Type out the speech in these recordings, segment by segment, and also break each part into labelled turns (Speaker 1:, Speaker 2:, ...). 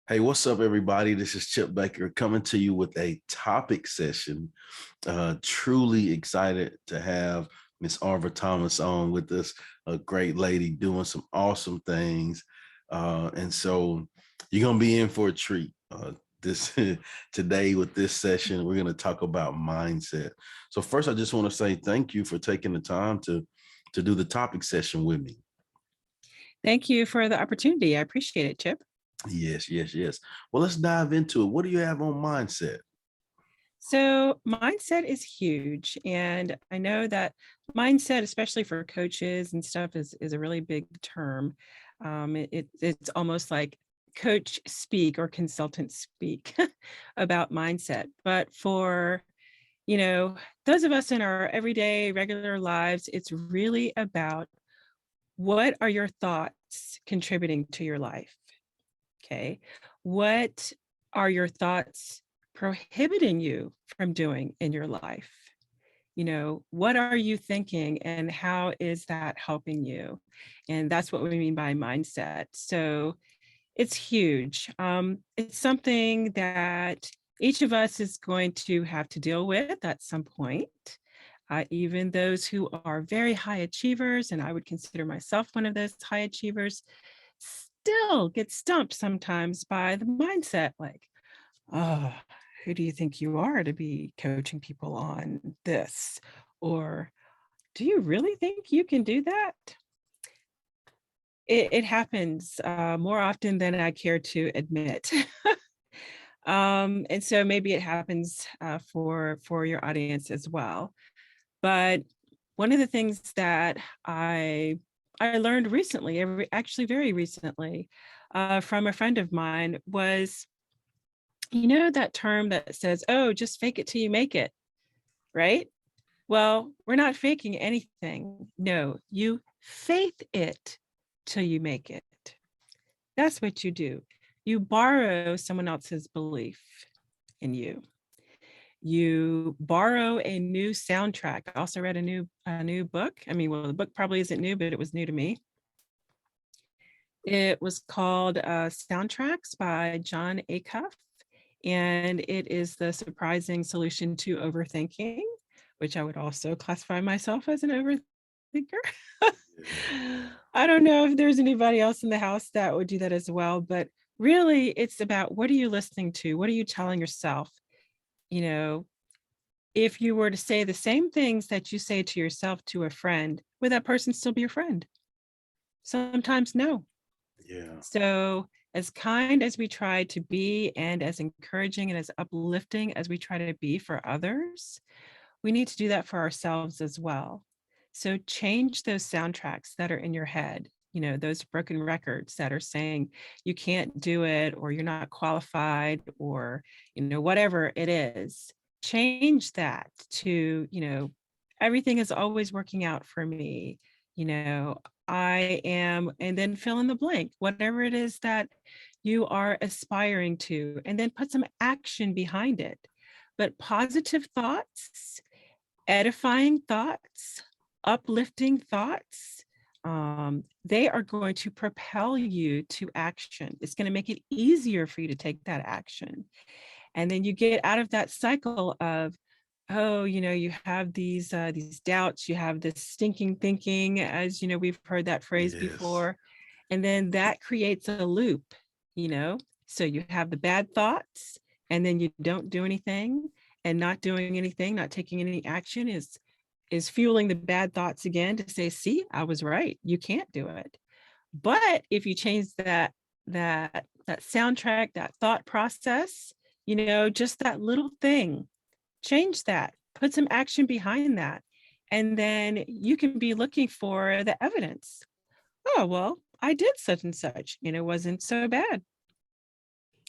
Speaker 1: Hey, what's up, everybody? This is Chip Baker coming to you with a topic session. Truly excited to have Miss Arva Thomas on with us, a great lady doing some awesome things. And so you're going to be in for a treat. This today with this session, we're going to talk about mindset. So first, I just want to say thank you for taking the time to do the topic session with me.
Speaker 2: Thank you for the opportunity. I appreciate it, Chip.
Speaker 1: Yes, yes, yes. Well, let's dive into it. What do you have on mindset?
Speaker 2: So, mindset is huge. And I know that mindset, especially for coaches and stuff, is a really big term. It's almost like coach speak or consultant speak about mindset. But for, you know, those of us in our everyday, regular lives, it's really about what are your thoughts contributing to your life? Okay. What are your thoughts prohibiting you from doing in your life? What are you thinking and how is that helping you? And that's what we mean by mindset. So it's huge. It's something that each of us is going to have to deal with at some point. Even those who are very high achievers, and I would consider myself one of those high achievers, still get stumped sometimes by the mindset like, oh, who do you think you are to be coaching people on this? Or do you really think you can do that? It happens more often than I care to admit. And so maybe it happens for your audience as well. But one of the things that I learned recently, actually very recently, from a friend of mine was, that term that says, "Oh, just fake it till you make it," right? Well, we're not faking anything. No, you faith it till you make it. That's what you do. You borrow someone else's belief in you. You borrow a new soundtrack. I also read a new book. I mean, well, the book probably isn't new, but it was new to me. It was called Soundtracks by John Acuff, and it is the surprising solution to overthinking, which I would also classify myself as an overthinker. I don't know if there's anybody else in the house that would do that as well, but really it's about what are you listening to? What are you telling yourself? You know, if you were to say the same things that you say to yourself to a friend, would that person still be your friend? Sometimes no.
Speaker 1: Yeah.
Speaker 2: So, as kind as we try to be, and as encouraging and as uplifting as we try to be for others, we need to do that for ourselves as well. So, change those soundtracks that are in your head, those broken records that are saying you can't do it, or you're not qualified, or, whatever it is. Change that to, everything is always working out for me. You know, I am, and then fill in the blank, whatever it is that you are aspiring to, and then put some action behind it. But positive thoughts, edifying thoughts, uplifting thoughts, they are going to propel you to action. It's going to make it easier for you to take that action. And then you get out of that cycle of, oh, you have these doubts, you have this stinking thinking, as we've heard that phrase
Speaker 1: Yes.
Speaker 2: before. And then that creates a loop, you know. So you have the bad thoughts, and then you don't do anything, and not doing anything, not taking any action is fueling the bad thoughts again to say, see, I was right. You can't do it. But if you change that soundtrack, that thought process, just that little thing, change that, put some action behind that. And then you can be looking for the evidence. Oh, well, I did such and such, and it wasn't so bad.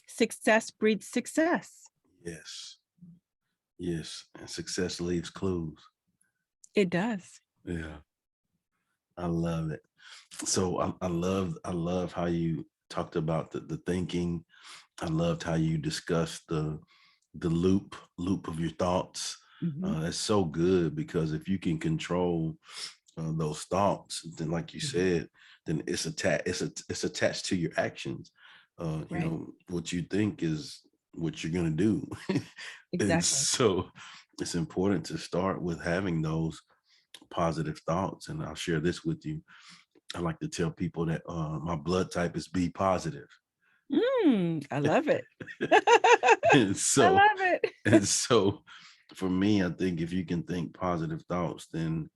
Speaker 2: Success breeds success.
Speaker 1: Yes. Yes. And success leaves clues.
Speaker 2: It does.
Speaker 1: Yeah. I love it. So I love how you talked about the thinking. I loved how you discussed the loop of your thoughts.
Speaker 2: Mhm,
Speaker 1: That's so good because if you can control those thoughts, then like you
Speaker 2: mhm.
Speaker 1: said, then it's attached to your actions.
Speaker 2: Right.
Speaker 1: What you think is what you're going to do. And
Speaker 2: Exactly.
Speaker 1: so it's important to start with having those positive thoughts. And I'll share this with you. I like to tell people that my blood type is B positive.
Speaker 2: I love it.
Speaker 1: and
Speaker 2: I
Speaker 1: so
Speaker 2: love it.
Speaker 1: and so for me, I think if you can think positive thoughts, then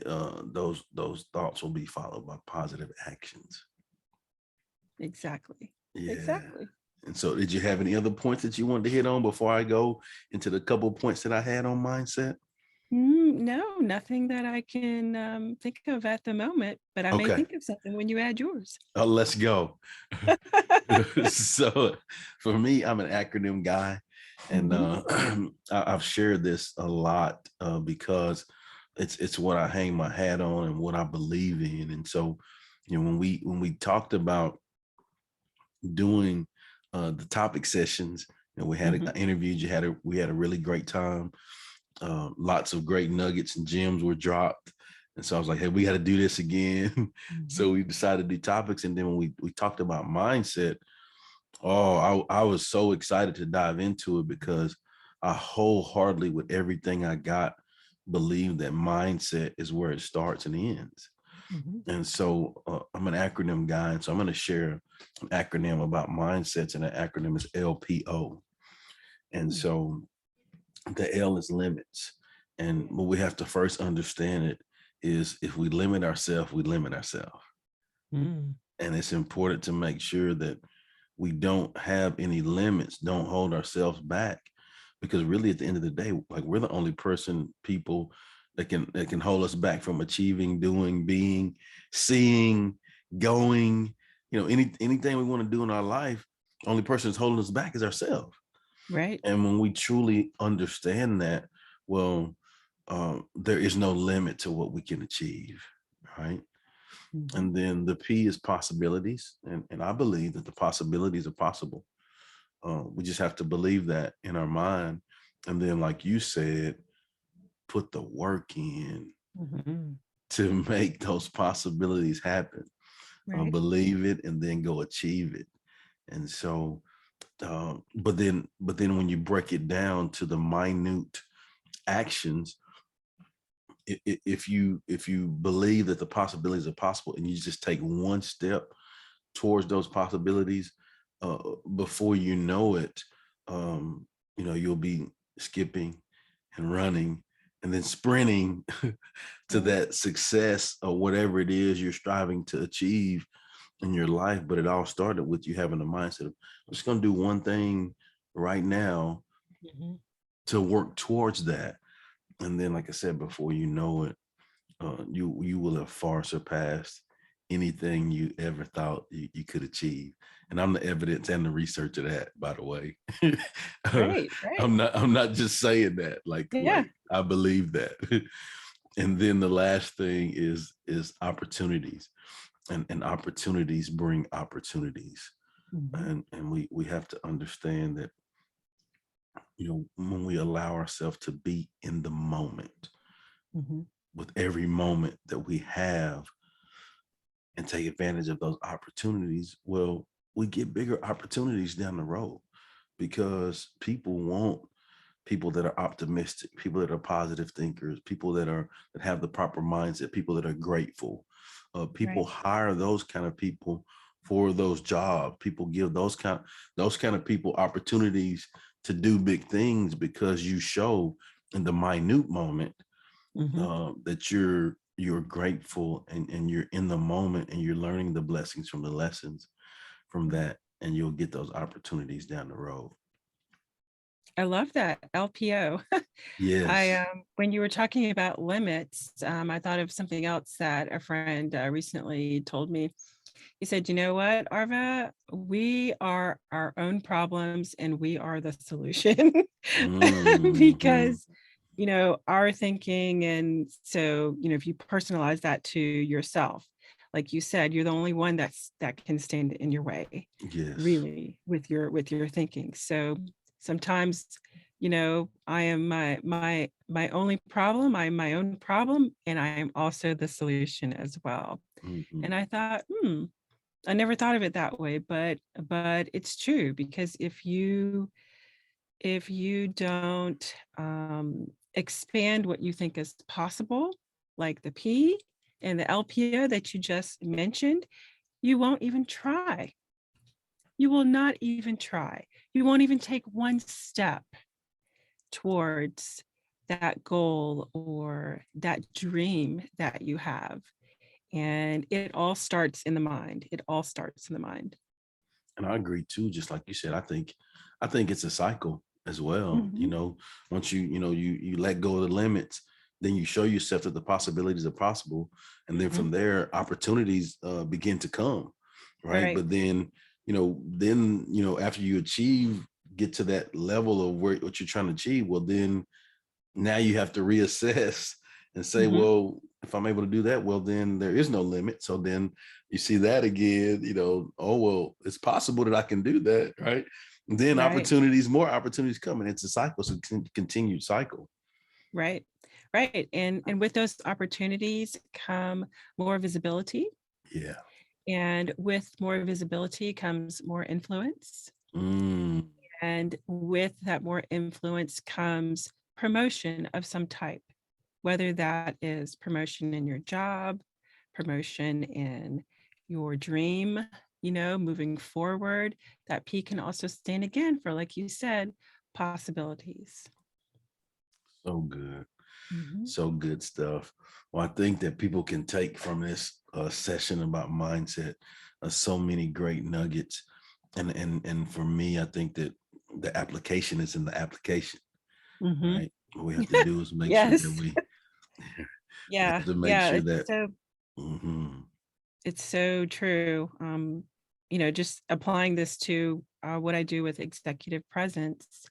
Speaker 1: those thoughts will be followed by positive actions.
Speaker 2: Exactly.
Speaker 1: Yeah.
Speaker 2: Exactly.
Speaker 1: And so did you have any other points that you wanted to hit on before I go into the couple points that I had on mindset?
Speaker 2: No, nothing that I can think of at the moment, but I may
Speaker 1: Okay.
Speaker 2: think of something when you add yours.
Speaker 1: Let's go. So for me, I'm an acronym guy, and
Speaker 2: Mhm,
Speaker 1: I've shared this a lot because it's what I hang my hat on and what I believe in. And so, when we talked about doing the topic sessions, we had
Speaker 2: mhm,
Speaker 1: interviewed. We had a really great time. Lots of great nuggets and gems were dropped. And so I was like, hey, we got to do this again.
Speaker 2: mhm,
Speaker 1: So we decided to do topics. And then when we talked about mindset, I was so excited to dive into it because I wholeheartedly, with everything I got, believe that mindset is where it starts and ends.
Speaker 2: mhm,
Speaker 1: And so I'm an acronym guy. And so I'm going to share an acronym about mindsets. And that acronym is LPO. And
Speaker 2: mm,
Speaker 1: so the L is limits. And what we have to first understand it is if we limit ourselves, we limit ourselves.
Speaker 2: mm.
Speaker 1: And it's important to make sure that we don't have any limits, don't hold ourselves back. Because really at the end of the day, like we're the only people that can hold us back from achieving, doing, being, seeing, going, anything we want to do in our life, only person that's holding us back is ourselves.
Speaker 2: Right.
Speaker 1: And when we truly understand that, well, there is no limit to what we can achieve, right?
Speaker 2: Mhm,
Speaker 1: And then the P is possibilities. And I believe that the possibilities are possible. We just have to believe that in our mind. And then, like you said, put the work in
Speaker 2: mhm.
Speaker 1: to make those possibilities happen.
Speaker 2: Right.
Speaker 1: Believe it and then go achieve it. And so, but then when you break it down to the minute actions, if you believe that the possibilities are possible and you just take one step towards those possibilities, before you know it, you'll be skipping and running and then sprinting to
Speaker 2: Right.
Speaker 1: that success or whatever it is you're striving to achieve in your life. But it all started with you having a mindset of, I'm just going to do one thing right now
Speaker 2: Mhm.
Speaker 1: to work towards that. And then, like I said, before you know it, you will have far surpassed anything you ever thought you could achieve. And I'm the evidence and the research of that, by the way. uh,
Speaker 2: Right. Right.
Speaker 1: I'm not just saying that,
Speaker 2: Yeah.
Speaker 1: like I believe that. And then the last thing is opportunities, and opportunities bring opportunities.
Speaker 2: Mhm,
Speaker 1: And we have to understand that, when we allow ourselves to be in the moment,
Speaker 2: mhm.
Speaker 1: with every moment that we have, and take advantage of those opportunities, well, we get bigger opportunities down the road, because people want people that are optimistic, people that are positive thinkers, people that have the proper mindset, people that are grateful. People
Speaker 2: Right.
Speaker 1: hire those kind of people for those jobs. People give those kind of people opportunities to do big things, because you show in the minute moment
Speaker 2: Mhm.
Speaker 1: that you're grateful, and you're in the moment, and you're learning the blessings from the lessons from that, and you'll get those opportunities down the road.
Speaker 2: I love that, LPO. I,
Speaker 1: Yes.
Speaker 2: when you were talking about limits, I thought of something else that a friend recently told me. He said, "You know what, Arva? We are our own problems and we are the solution."
Speaker 1: Mhm.
Speaker 2: Because, our thinking, and so, if you personalize that to yourself, like you said, you're the only one that can stand in your way,
Speaker 1: Yes.
Speaker 2: really, with your thinking. So sometimes, I am my only problem. I'm my own problem, and I am also the solution as well.
Speaker 1: Mhm.
Speaker 2: And I thought, I never thought of it that way, but it's true, because if you don't expand what you think is possible, like the P and the LPO that you just mentioned, you won't even try. You will not even try. You won't even take one step towards that goal or that dream that you have. And it all starts in the mind. It all starts in the mind.
Speaker 1: And I agree too. Just like you said, I think it's a cycle as well.
Speaker 2: Mhm,
Speaker 1: Once you let go of the limits, then you show yourself that the possibilities are possible, and then
Speaker 2: mhm.
Speaker 1: from there, opportunities begin to come, right?
Speaker 2: Right,
Speaker 1: But then after you get to that level of what you're trying to achieve, well, then now you have to reassess and say,
Speaker 2: mhm,
Speaker 1: well, if I'm able to do that, well, then there is no limit. So then you see that again, oh, well, it's possible that I can do that, right? And then
Speaker 2: right,
Speaker 1: more opportunities come, and it's a cycle. So continued cycle.
Speaker 2: right, right. And with those opportunities come more visibility,
Speaker 1: Yeah.
Speaker 2: and with more visibility comes more influence.
Speaker 1: Mm,
Speaker 2: And with that more influence comes promotion of some type, whether that is promotion in your job, promotion in your dream, moving forward. That P can also stand again for, like you said, possibilities.
Speaker 1: so good.
Speaker 2: Mhm.
Speaker 1: So good stuff. Well, I think that people can take from this session about mindset so many great nuggets. And for me, I think that the application is in the application,
Speaker 2: Mhm.
Speaker 1: right? What we have to do is make sure that
Speaker 2: Yes.
Speaker 1: we
Speaker 2: Yeah.
Speaker 1: have to make
Speaker 2: Yeah.
Speaker 1: sure that mhm,
Speaker 2: It's so true. Just applying this to what I do with executive presence,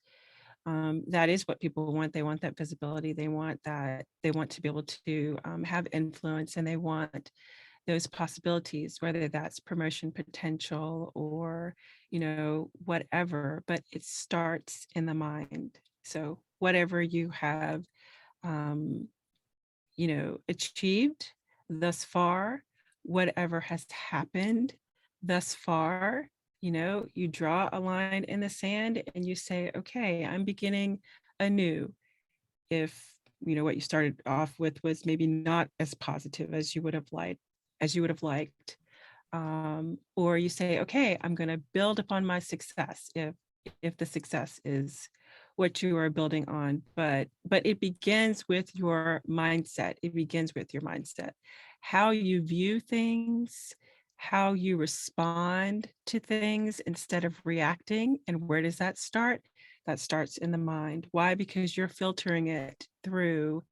Speaker 2: that is what people want. They want that visibility. They want to be able to have influence, and they want those possibilities, whether that's promotion potential or, whatever, but it starts in the mind. So whatever you have, um, achieved thus far, whatever has happened thus far, you draw a line in the sand and you say, okay, I'm beginning anew. If what you started off with was maybe not as positive as you would have liked, or you say, okay, I'm going to build upon my success, if the success is what you are building on. But it begins with your mindset. It begins with your mindset, how you view things, how you respond to things instead of reacting. And where does that start? That starts in the mind. Why? Because you're filtering it through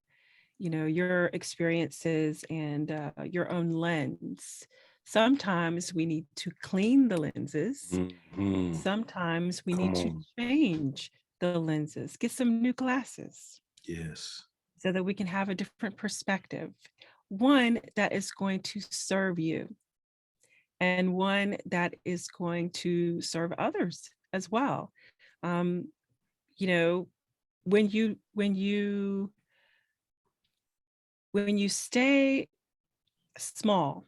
Speaker 2: your experiences and your own lens. Sometimes we need to clean the lenses.
Speaker 1: mhm.
Speaker 2: Sometimes we need
Speaker 1: Come
Speaker 2: to
Speaker 1: on.
Speaker 2: change the lenses, get some new glasses
Speaker 1: Yes.
Speaker 2: so that we can have a different perspective, one that is going to serve you, and one that is going to serve others as well. um, you know when you stay small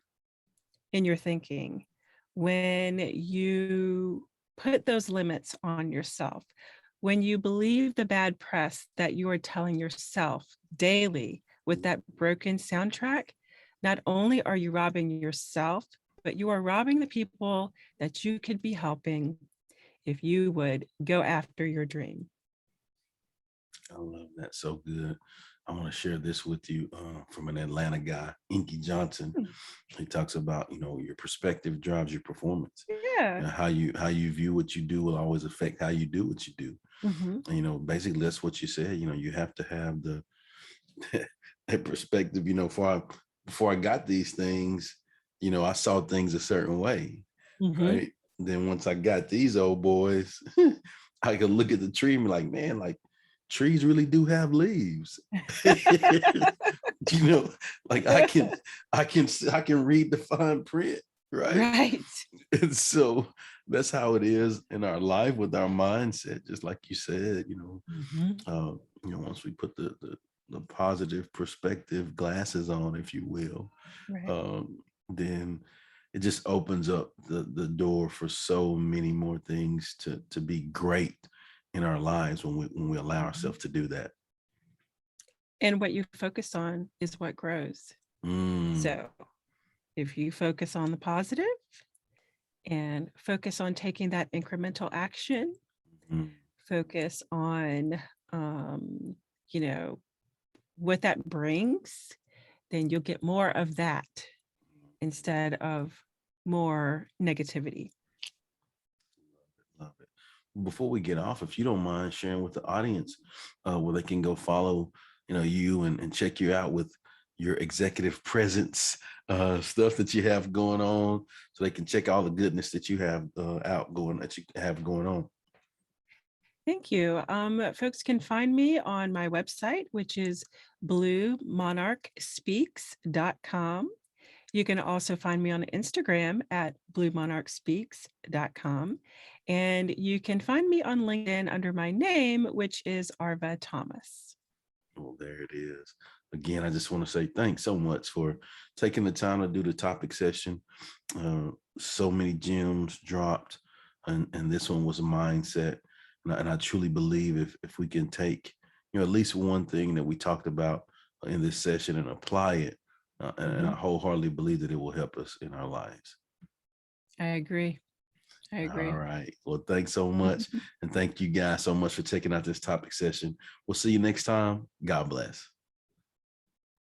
Speaker 2: in your thinking, when you put those limits on yourself, when you believe the bad press that you are telling yourself daily with that broken soundtrack, not only are you robbing yourself, but you are robbing the people that you could be helping if you would go after your dream.
Speaker 1: I love that. So good. I want to share this with you from an Atlanta guy, Inky Johnson.
Speaker 2: Hmm.
Speaker 1: He talks about, your perspective drives your performance.
Speaker 2: Yeah.
Speaker 1: How you view what you do will always affect how you do what you do.
Speaker 2: Hmm.
Speaker 1: And, basically that's what you said. You have to have the that perspective. Before I got these things, I saw things a certain way,
Speaker 2: Hmm.
Speaker 1: right? Then once I got these old boys, I could look at the tree and be like, man, like trees really do have leaves. you know, like I can read the fine print, right?
Speaker 2: Right.
Speaker 1: And so that's how it is in our life with our mindset, just like you said,
Speaker 2: Hmm.
Speaker 1: once we put the positive perspective glasses on, if you will,
Speaker 2: Right.
Speaker 1: then it just opens up the door for so many more things to be great in our lives when we allow
Speaker 2: Mhm.
Speaker 1: ourselves to do that.
Speaker 2: And what you focus on is what grows.
Speaker 1: Mm,
Speaker 2: So if you focus on the positive and focus on taking that incremental action,
Speaker 1: mm.
Speaker 2: focus on, um, you know, what that brings, then you'll get more of that instead of more negativity.
Speaker 1: Love it. Before we get off, if you don't mind sharing with the audience where they can go follow, you and check you out with your executive presence stuff that you have going on, so they can check all the goodness that you have that you have going on.
Speaker 2: Thank you. Folks can find me on my website, which is bluemonarchspeaks.com. You can also find me on Instagram at bluemonarchspeaks.com. And you can find me on LinkedIn under my name, which is Arva Thomas.
Speaker 1: Well, there it is. Again, I just want to say thanks so much for taking the time to do the topic session. So many gems dropped, and this one was a mindset. And I truly believe if we can take at least one thing that we talked about in this session and apply it, and I
Speaker 2: Mhm.
Speaker 1: wholeheartedly believe that it will help us in our lives.
Speaker 2: I agree. I
Speaker 1: All
Speaker 2: agree.
Speaker 1: right. Well, thanks so much. And thank you guys so much for taking out this topic session. We'll see you next time. God bless.